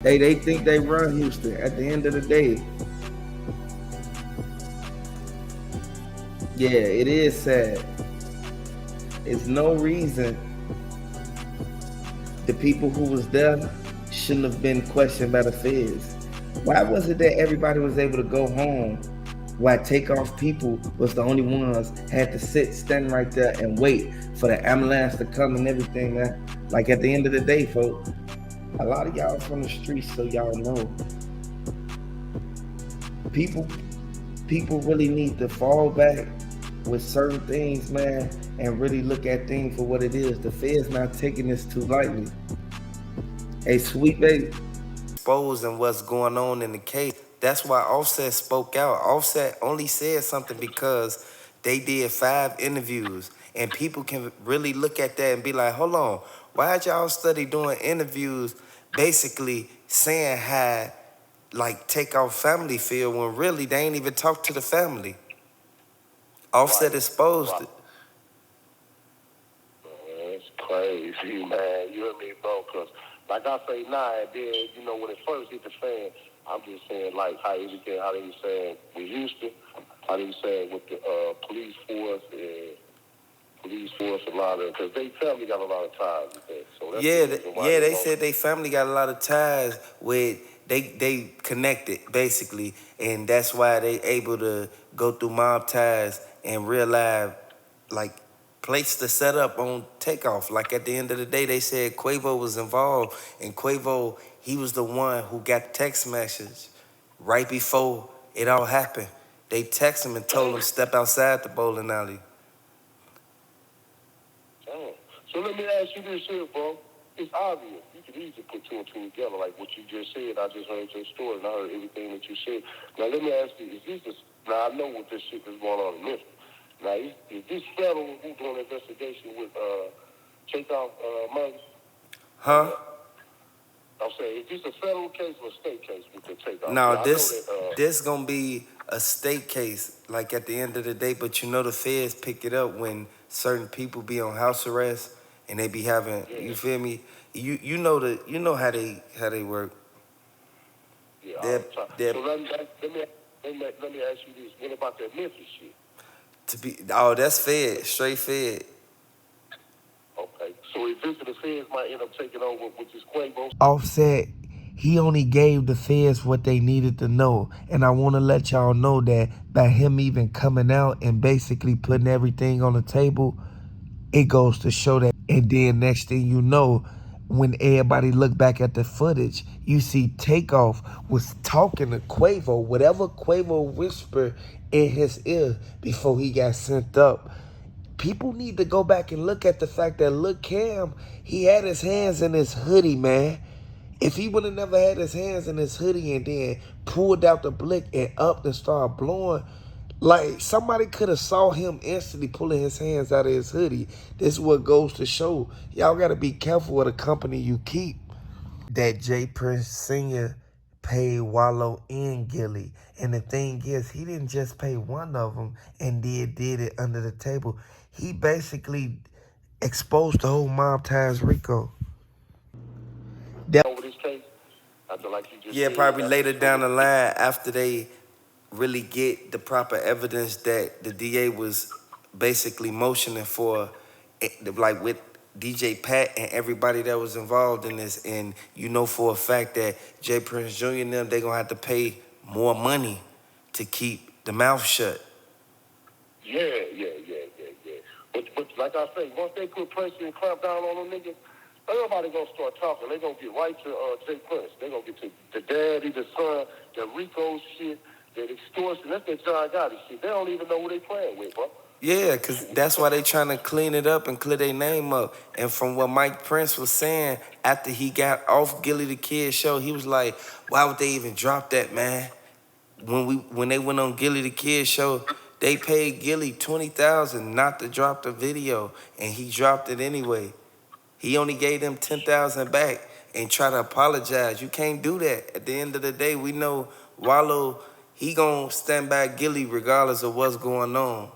They think they run Houston. At the end of the day, yeah, it is sad. It's no reason the people who was there shouldn't have been questioned by the feds. Why was it that everybody was able to go home while Takeoff people was the only ones had to stand right there and wait for the ambulance to come and everything, man? Like at the end of the day, folks, a lot of y'all from the streets, so y'all know. People people really need to fall back with certain things, man, and really look at things for what it is. The Fed's not taking this too lightly. Hey, sweet baby. Exposing what's going on in the case. That's why Offset spoke out. Offset only said something because they did 5 interviews. And people can really look at that and be like, hold on, why'd y'all study doing interviews basically saying how like Takeoff family feel when really they ain't even talk to the family? Offset exposed it. It's crazy, man. You and me both. Cause like I say now, and then when it first hit the fan, I'm just saying like how everything, how they was saying with Houston, how they was saying with the police force and a lot of, because they family got a lot of ties with that. So that's they said they family got a lot of ties with they connected basically, and that's why they able to go through MobTies and realize like place the setup on Takeoff. Like at the end of the day, they said Quavo was involved, and Quavo he was the one who got the text message right before it all happened. They text him and told him step outside the bowling alley. So let me ask you this here, bro. It's obvious. You can easily put 2 and 2 together, like what you just said. I just heard your story and I heard everything that you said. Now let me ask you, now I know what this shit is going on in Memphis. Now is this federal who's doing an investigation with Takeoff Migos? Huh? I'm saying, is this a federal case or a state case with the Takeoff? No, this gonna be a state case, like at the end of the day, but the feds pick it up when certain people be on house arrest and they be having, you feel me? You know how they work. Yeah, all the time. So let me ask you this. What about that Memphis shit? That's fed, straight fed. Okay. So eventually the feds might end up taking over with this Quavo. Offset, he only gave the feds what they needed to know. And I want to let y'all know that by him even coming out and basically putting everything on the table, it goes to show that. And then next thing you know, when everybody look back at the footage, you see Takeoff was talking to Quavo, whatever Quavo whispered in his ear before he got sent up. People need to go back and look at the fact that Lil Cam, he had his hands in his hoodie, man. If he would have never had his hands in his hoodie and then pulled out the blick and up and started blowing, like somebody could have saw him instantly pulling his hands out of his hoodie. This is what goes to show. Y'all got to be careful with the company you keep. That J. Prince Sr. paid Wallow and Gilly. And the thing is, he didn't just pay one of them and did it under the table. He basically exposed the whole MobTies Rico. Over this case, after like you just Yeah, said, probably later down the line after they really get the proper evidence that the DA was basically motioning for, like with DJ Pat and everybody that was involved in this. And for a fact that Jay Prince Jr. and them, they gonna have to pay more money to keep the mouth shut. Yeah. But like I say, once they put pressure and clamp down on them niggas, everybody gonna start talking. They gonna get right to Jay Prince. They gonna get to the daddy, the son, the Rico shit, that extortion. That's that John Gotti shit. They don't even know who they playing with, bro. Yeah, because that's why they trying to clean it up and clear their name up. And from what Mike Prince was saying, after he got off Gilly the Kid show, he was like, why would they even drop that, man? When they went on Gilly the Kid show, they paid Gilly $20,000 not to drop the video, and he dropped it anyway. He only gave them $10,000 back and try to apologize. You can't do that. At the end of the day, we know Wallow, he gonna stand by Gilly regardless of what's going on.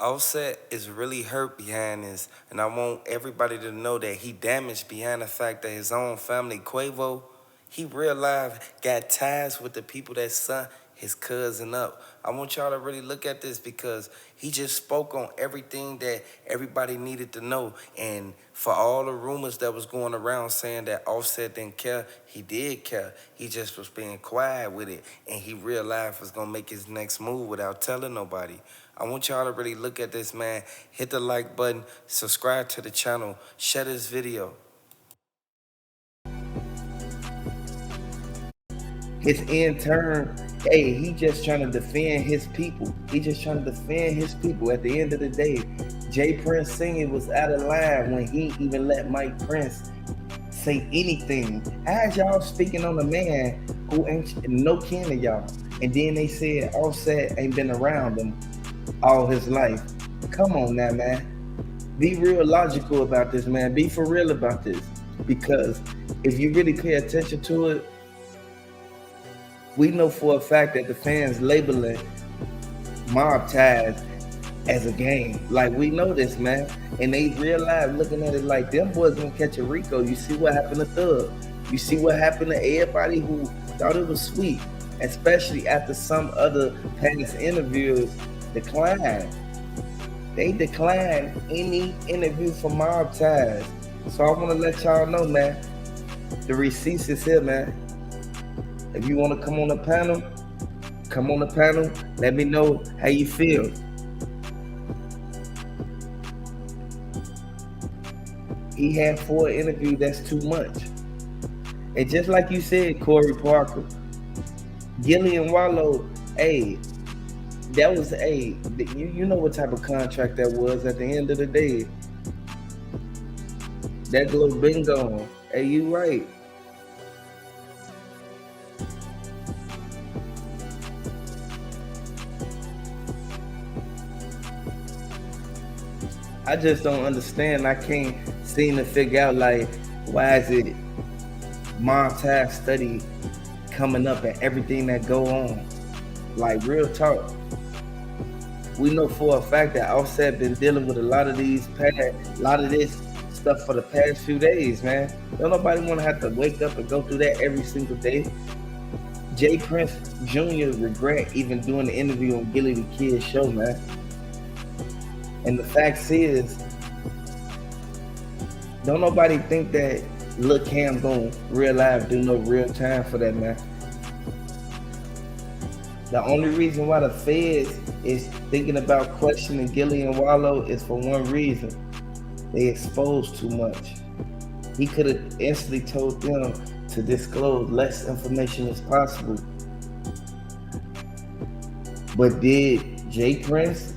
Offset is really hurt behind this, and I want everybody to know that he damaged behind the fact that his own family, Quavo, he real life got ties with the people that son his cousin up. I want y'all to really look at this because he just spoke on everything that everybody needed to know. And for all the rumors that was going around saying that Offset didn't care, he did care. He just was being quiet with it, and he real life was gonna make his next move without telling nobody. I want y'all to really look at this, man. Hit the like button, subscribe to the channel, share this video. His intern, hey, he just trying to defend his people. He just trying to defend his people. At the end of the day, Jay Prince singing was out of line when he even let Mike Prince say anything. How's y'all speaking on a man who ain't no kin to y'all? And then they said Offset ain't been around him all his life. Come on now, man. Be real logical about this, man. Be for real about this. Because if you really pay attention to it, we know for a fact that the fans labeling MobTies as a game. Like, we know this, man. And they realize looking at it like them boys gonna catch a Rico. You see what happened to Thug. You see what happened to everybody who thought it was sweet, especially after some other past interviews declined. They declined any interview for MobTies. So I want to let y'all know, man, the receipts is here, man. If you want to come on the panel, come on the panel. Let me know how you feel. He had 4 interviews, that's too much. And just like you said, Corey Parker, Gillian Wallow, hey, that was you know what type of contract that was at the end of the day. That girl been gone. Hey, you right. I just don't understand. I can't seem to figure out, like, why is it MobTies study coming up and everything that go on? Like, real talk. We know for a fact that Offset been dealing with a lot of this stuff for the past few days, man. Don't nobody want to have to wake up and go through that every single day. Jay Prince Jr. regret even doing the interview on Gilly the Kid's show, man. And the fact is, don't nobody think that Lil Cam gonna real life do no real time for that, man. The only reason why the feds is thinking about questioning Gillian Wallow is for one reason. They exposed too much. He could have instantly told them to disclose less information as possible. But did Jay Prince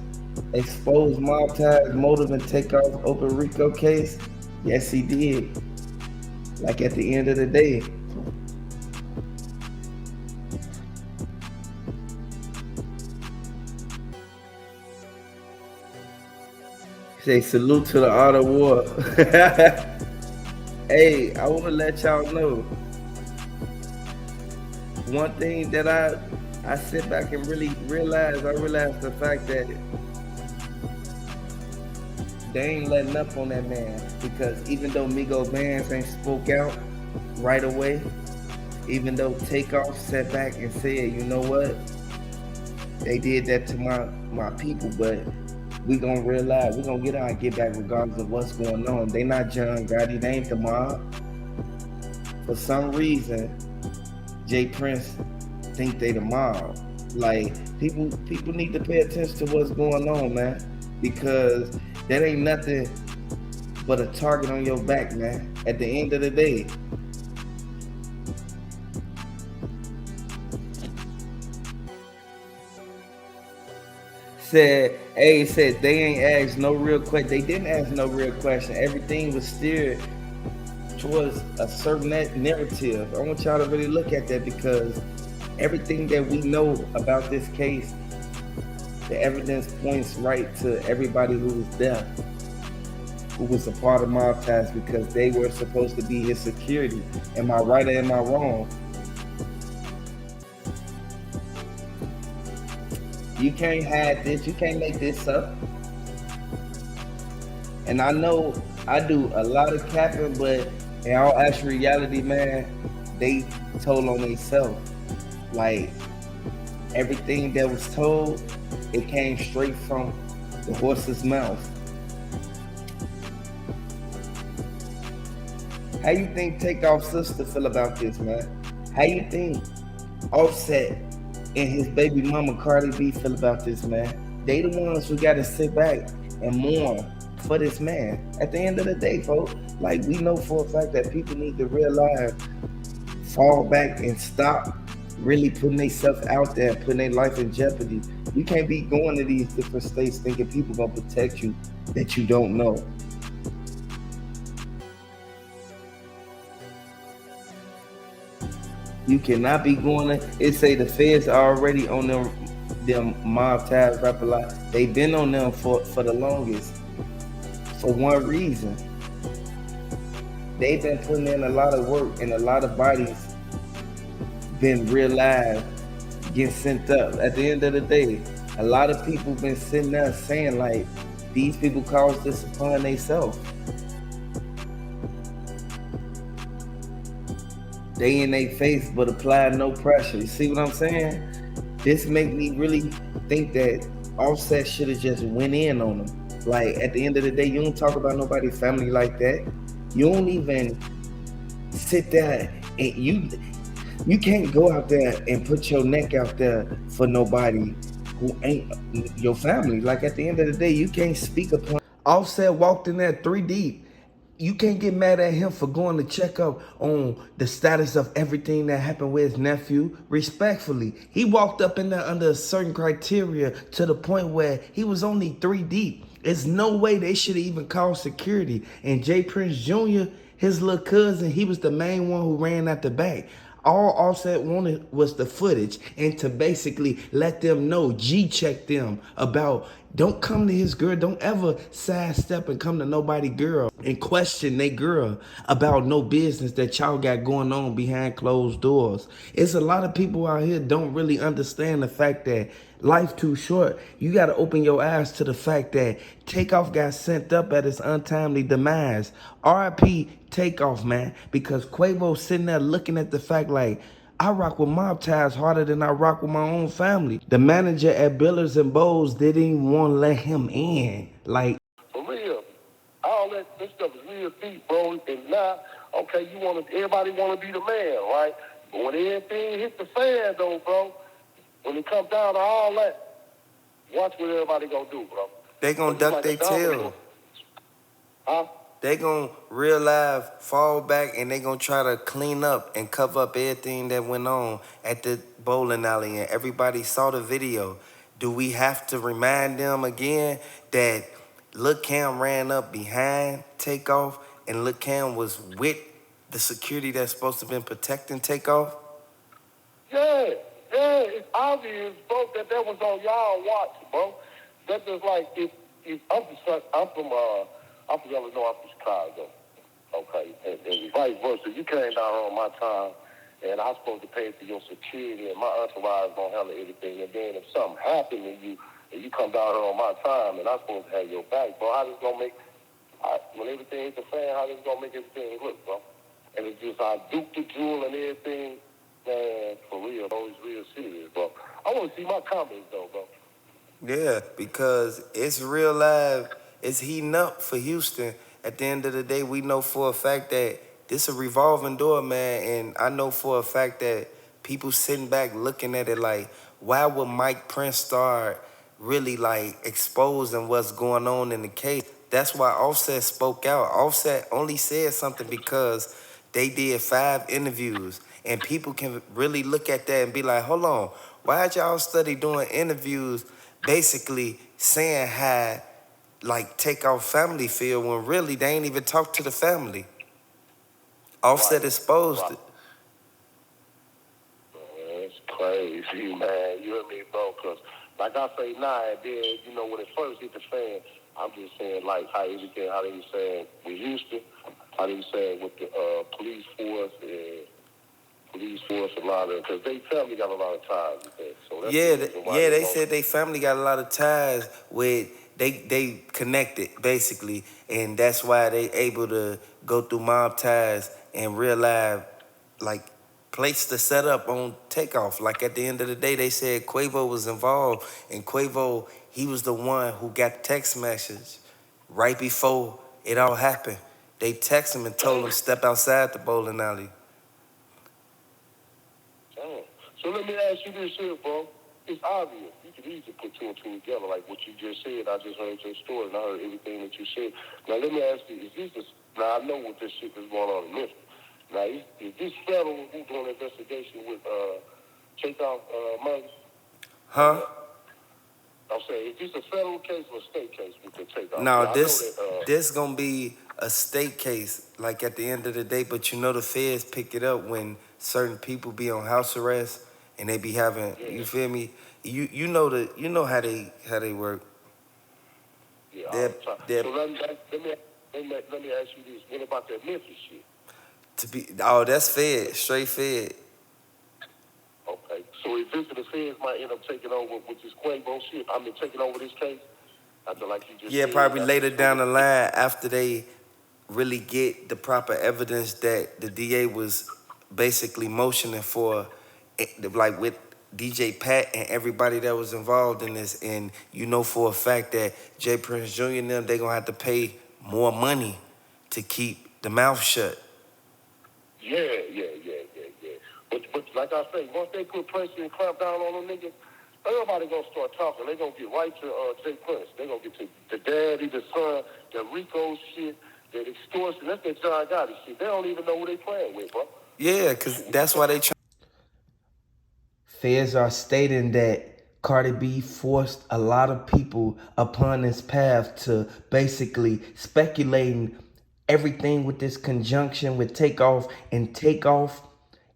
expose MobTies motive and Takeoff open Rico case? Yes, he did. Like, at the end of the day, say salute to the art of war. Hey, I want to let y'all know one thing that I sit back and really realize. I realized the fact that they ain't letting up on that man, because even though Migos bands ain't spoke out right away, even though Takeoff sat back and said, you know what, they did that to my people, but we gonna realize we gonna get out and get back regardless of what's going on. They not John Gotti, they ain't the mob. For some reason, Jay Prince think they the mob. Like, people need to pay attention to what's going on, man, because that ain't nothing but a target on your back, man, at the end of the day. Said they ain't asked no real question. They didn't ask no real question. Everything was steered towards a certain narrative. I want y'all to really look at that, because everything that we know about this case, the evidence points right to everybody who was there, who was a part of MobTies, because they were supposed to be his security. Am I right or am I wrong? You can't hide this. You can't make this up. And I know I do a lot of capping, but in all actual reality, man, they told on themselves. Like everything that was told, it came straight from the horse's mouth. How you think Takeoff's sister feel about this, man? How you think Offset and his baby mama Cardi B feel about this, man? They the ones who gotta sit back and mourn for this man. At the end of the day, folks, like we know for a fact that people need to realize, fall back and stop really putting themselves out there, putting their life in jeopardy. You can't be going to these different states thinking people gonna protect you that you don't know. You cannot be going to. It say the feds are already on them MobTies rap a lot. They've been on them for the longest. For one reason, they've been putting in a lot of work and a lot of bodies been real live getting sent up. At the end of the day, a lot of people been sitting there saying like these people caused this upon themselves. They in their face but apply no pressure. You see what I'm saying? This make me really think that Offset should have just went in on them. Like at the end of the day, you don't talk about nobody's family like that. You don't even sit there and you can't go out there and put your neck out there for nobody who ain't your family. Like at the end of the day, you can't speak upon. Offset walked in there 3 deep. You can't get mad at him for going to check up on the status of everything that happened with his nephew. Respectfully, he walked up in there under a certain criteria to the point where he was only 3 deep. There's no way they should have even called security. And Jay Prince Jr., his little cousin, he was the main one who ran at the back. All Offset wanted was the footage and to basically let them know, G check them about don't come to his girl, don't ever sidestep and come to nobody girl and question they girl about no business that y'all got going on behind closed doors. It's a lot of people out here don't really understand the fact that life too short. You got to open your eyes to the fact that Takeoff got sent up at his untimely demise. RIP Takeoff, man, because Quavo sitting there looking at the fact like, I rock with MobTies harder than I rock with my own family. The manager at Billers and Bowles didn't even want to let him in. Like, For real. All that this stuff is real deep, bro. And now, okay, everybody wanna be the man, right? But when everything hit the fan though, bro, when it comes down to all that, watch what everybody gonna do, bro. They gonna Because it's duck like a their tail. domino. Huh? They gonna real live fall back and they gonna try to clean up and cover up everything that went on at the bowling alley and everybody saw the video. Do we have to remind them again that Lil Cam ran up behind Takeoff and Lil Cam was with the security that's supposed to been protecting Takeoff? Yeah, yeah, it's obvious, bro, that was on y'all watch, bro. That's just like if I'm from Illinois, I'm from Chicago. Okay, and vice versa. You came down here on my time, and I'm supposed to pay for your security, and my entourage gonna handle everything. And then if something happened to you, and you come down here on my time, and I'm supposed to have your back, bro, how this gonna make? When everything hit the fan, how this gonna make everything look, bro? And it's just I Duke the jewel and everything, man. For real, bro, it's real serious, bro. I want to see my comments though, bro. Yeah, because it's real live. It's heating up for Houston. At the end of the day, we know for a fact that this a revolving door, man. And I know for a fact that people sitting back looking at it like, why would Mike Prince start really like exposing what's going on in the case? That's why Offset spoke out. Offset only said something because they did 5 interviews. And people can really look at that and be like, hold on, why'd y'all study doing interviews basically saying how like Takeoff family feel when really they ain't even talk to the family. Offset Right, exposed right. it. Man, it's crazy, man. You hear me, bro? Because, like I say now and then, when it first hit the fan, I'm just saying, like, how they was saying with Houston, how they was saying with the police force, a lot of, because they family got a lot of ties with that. So that's the Yeah, reason why yeah, they they want. said they family got a lot of ties with they connected basically, and that's why they able to go through MobTies and realize like place the setup on Takeoff. Like at the end of the day, they said Quavo was involved, and Quavo, he was the one who got the text message right before it all happened. They text him and told him step outside the bowling alley. Damn. So let me ask you this here, bro. It's obvious. You can easily put two and two together, like what you just said. I just heard your story, and I heard everything that you said. Now, let me ask you, now I know what this shit is going on in Memphis. Now, is this federal who's doing an investigation with Takeoff money? Huh? I'm saying, is this a federal case or a state case with the Takeoff? No, Now, this gonna be a state case, like at the end of the day. But you know the feds pick it up when certain people be on house arrest and they be having. Yeah. You feel me? You know how they work. Yeah, all the time. So let me ask you this. What about that Memphis shit? That's fed, straight fed. Okay. So if the feds might end up taking over with this Quavo shit, taking over this case, after like you just said, Probably later down the line after they really get the proper evidence that the DA was basically motioning for, like with DJ Pat and everybody that was involved in this, and you know for a fact that Jay Prince Jr. and them, they gonna have to pay more money to keep the mouth shut. Yeah. But like I say, once they put pressure and clamp down on them niggas, everybody gonna start talking. They gonna get right to Jay Prince. They gonna get to the daddy, the son, the Rico shit, that extortion. That's that John Gotti shit. They don't even know who they playing with, bro. Yeah, cause that's why they try. Feds are stating that Cardi B forced a lot of people upon this path to basically speculating everything with this conjunction with Takeoff and Takeoff.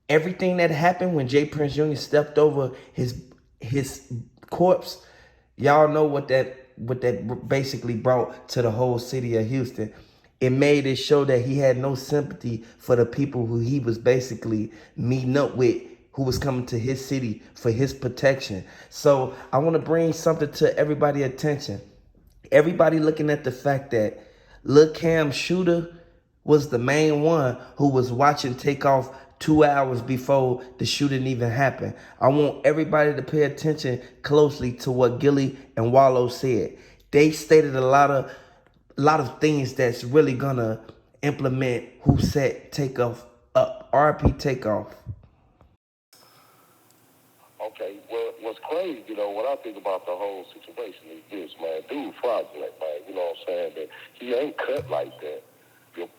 Everything that happened when Jay Prince Jr. stepped over his corpse, y'all know what that basically brought to the whole city of Houston. It made it show that he had no sympathy for the people who he was basically meeting up with, who was coming to his city for his protection. So I want to bring something to everybody's attention. Everybody looking at the fact that Lil Cam Shooter was the main one who was watching Takeoff 2 hours before the shooting even happened. I want everybody to pay attention closely to what Gilly and Wallow said. They stated a lot of things that's really gonna implement who set Takeoff up. RP Takeoff. Okay, well, what's crazy, when I think about the whole situation is this, man. Dude fraudulent, man. You know what I'm saying? That he ain't cut like that.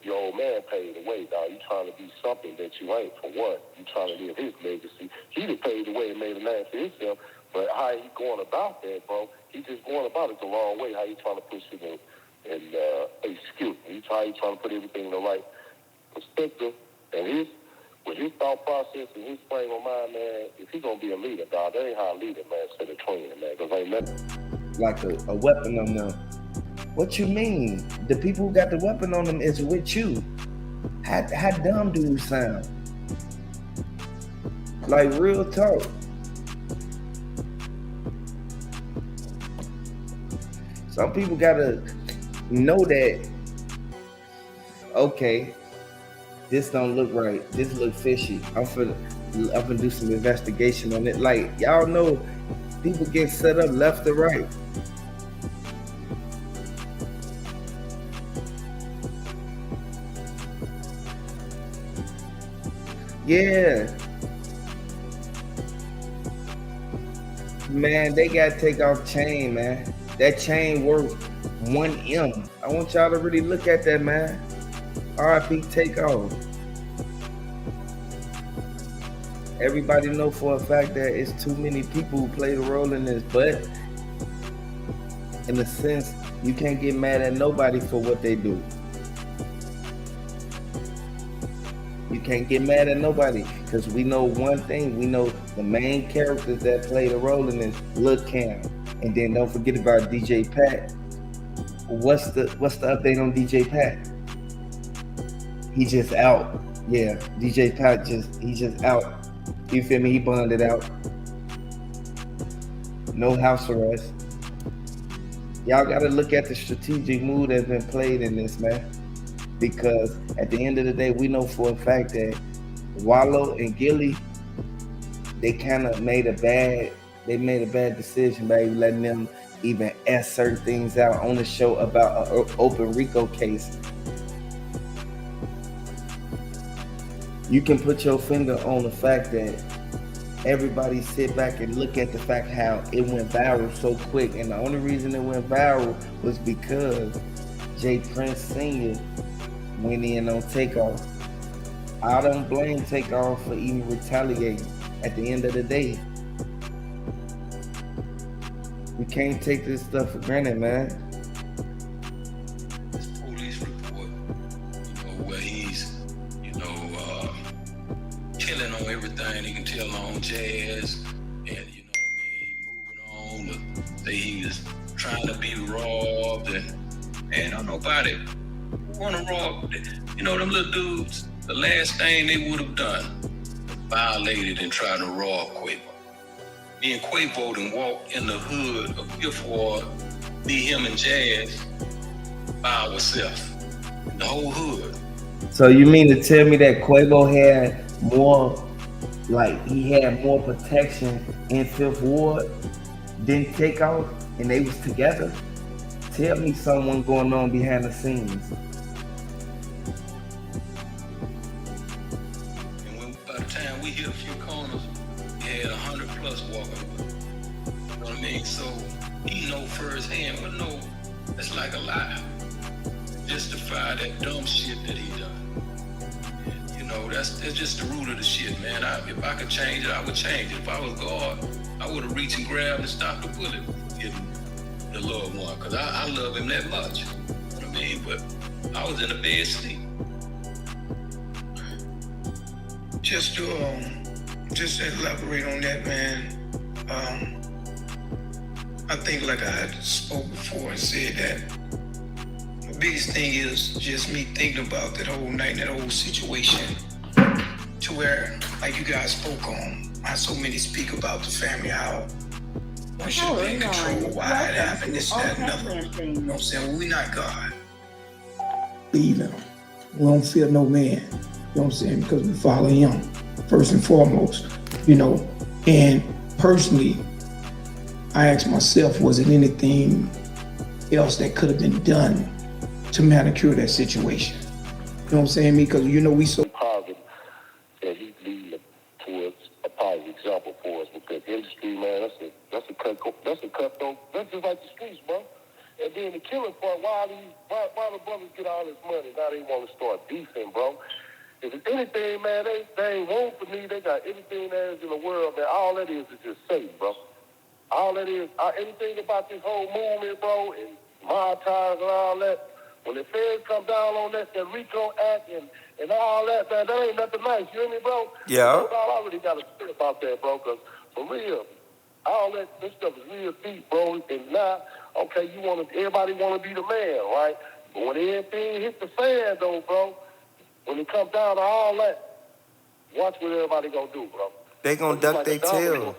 Your old man paid away, dog. You trying to be something that you ain't, for what? You trying to live his legacy. He done paid away and made a name for himself, but how he going about that, bro, he just going about it the wrong way. How he trying to push it in excuse me. How he trying to put everything in the right perspective. And with his thought process and his frame of mind, man, if he gonna be a leader, dog, that ain't how a leader, man, instead of training, man, because ain't nothing. Like a weapon on them. What you mean? The people who got the weapon on them is with you. How dumb do you sound? Like, real talk. Some people gotta know that, okay, this don't look right. This look fishy. I'm finna do some investigation on it. Like, y'all know, people get set up left or right. Yeah. Man, they gotta take off chain, man. That chain worth 1M. I want y'all to really look at that, man. RIP Takeoff. Everybody know for a fact that it's too many people who play the role in this, but in a sense, you can't get mad at nobody for what they do. You can't get mad at nobody, because we know one thing. We know the main characters that play the role in this, Lil Cam. And then don't forget about DJ Pat. What's the update on DJ Pat? He just out. Yeah, DJ Pat he's just out. You feel me? He bonded out. No house arrest. Y'all got to look at the strategic move that's been played in this, man. Because at the end of the day, we know for a fact that Wallow and Gilly, they kind of made a bad decision by letting them even ask certain things out on the show about an open Rico case. You can put your finger on the fact that everybody sit back and look at the fact how it went viral so quick, and the only reason it went viral was because Jay Prince Sr. went in on Takeoff. I don't blame Takeoff for even retaliating. At the end of the day, we can't take this stuff for granted, man. This police report, where he's, killing on everything he can tell on Jazz, and moving on to say he was trying to be robbed, and don't nobody want to rob. Them little dudes. The last thing they would have done, violated and tried to rob Quavo. Me and Quavo done walked in the hood of Fifth Ward, me, him, and Jazz by ourselves. The whole hood. So you mean to tell me that Quavo had more, like he had more protection in Fifth Ward than Takeoff, and they was together? Tell me someone going on behind the scenes. By the time we hit a few corners, we had 100 plus walking with us. You know what I mean? So he know firsthand, but no, that's like a lie. Justify that dumb shit that he done. And, that's just the root of the shit, man. If I could change it, I would change it. If I was God, I would have reached and grabbed and stopped the bullet from getting the loved one, because I love him that much. You know what I mean? But I was in the bed sleep. Just to elaborate on that, man. I think, like I had spoke before and said, that the biggest thing is just me thinking about that whole night and that whole situation, to where, like you guys spoke on, how so many speak about the family, how one should have been in control, why it happened, this, that, and another. You know what I'm saying? Well, we not God. Believe in him. We don't fear no man. You know what I'm saying? Because we follow him, first and foremost. And personally, I asked myself, was it anything else that could have been done to manicure that situation? You know what I'm saying? Because we so positive, and he's leading towards a positive example for us, because industry, man, that's a cutthroat. That's just like the streets, bro. And then the killing part, why the brothers get all this money? Now they want to start beefing, bro. If it's anything, man, they ain't want for me. They got anything there is in the world, man. All that is just Satan, bro. All that is, anything about this whole movement, bro, and MobTies and all that, when the feds come down on that RICO Act and all that, man, that ain't nothing nice. You hear me, bro? Yeah. I already got to say about that, bro, because for real, all this stuff is real deep, bro. And now, okay, everybody want to be the man, right? But when everything hit the fan, though, bro, when it comes down to all that, watch what everybody gonna do, bro. They gonna duck their tail.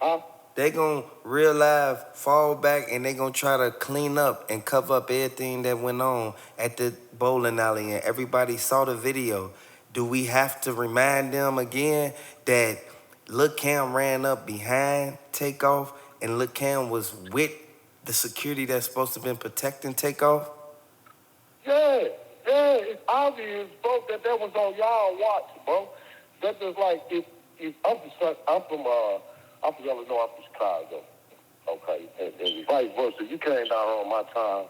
Huh? They gonna real life fall back, and they gonna try to clean up and cover up everything that went on at the bowling alley, and everybody saw the video. Do we have to remind them again that Lil Cam ran up behind Takeoff, and Lil Cam was with the security that's supposed to have been protecting Takeoff? Yeah, it's obvious, bro, that was on y'all watch, bro. That's just like if I'm from Illinois, I'm from Chicago, okay, and vice versa. You came down on my time,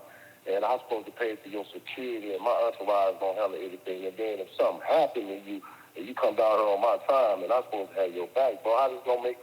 and I'm supposed to pay for your security, and my entourage gonna handle everything. And then if something happened to you, and you come down here on my time, and I'm supposed to have your back, bro, how this gonna make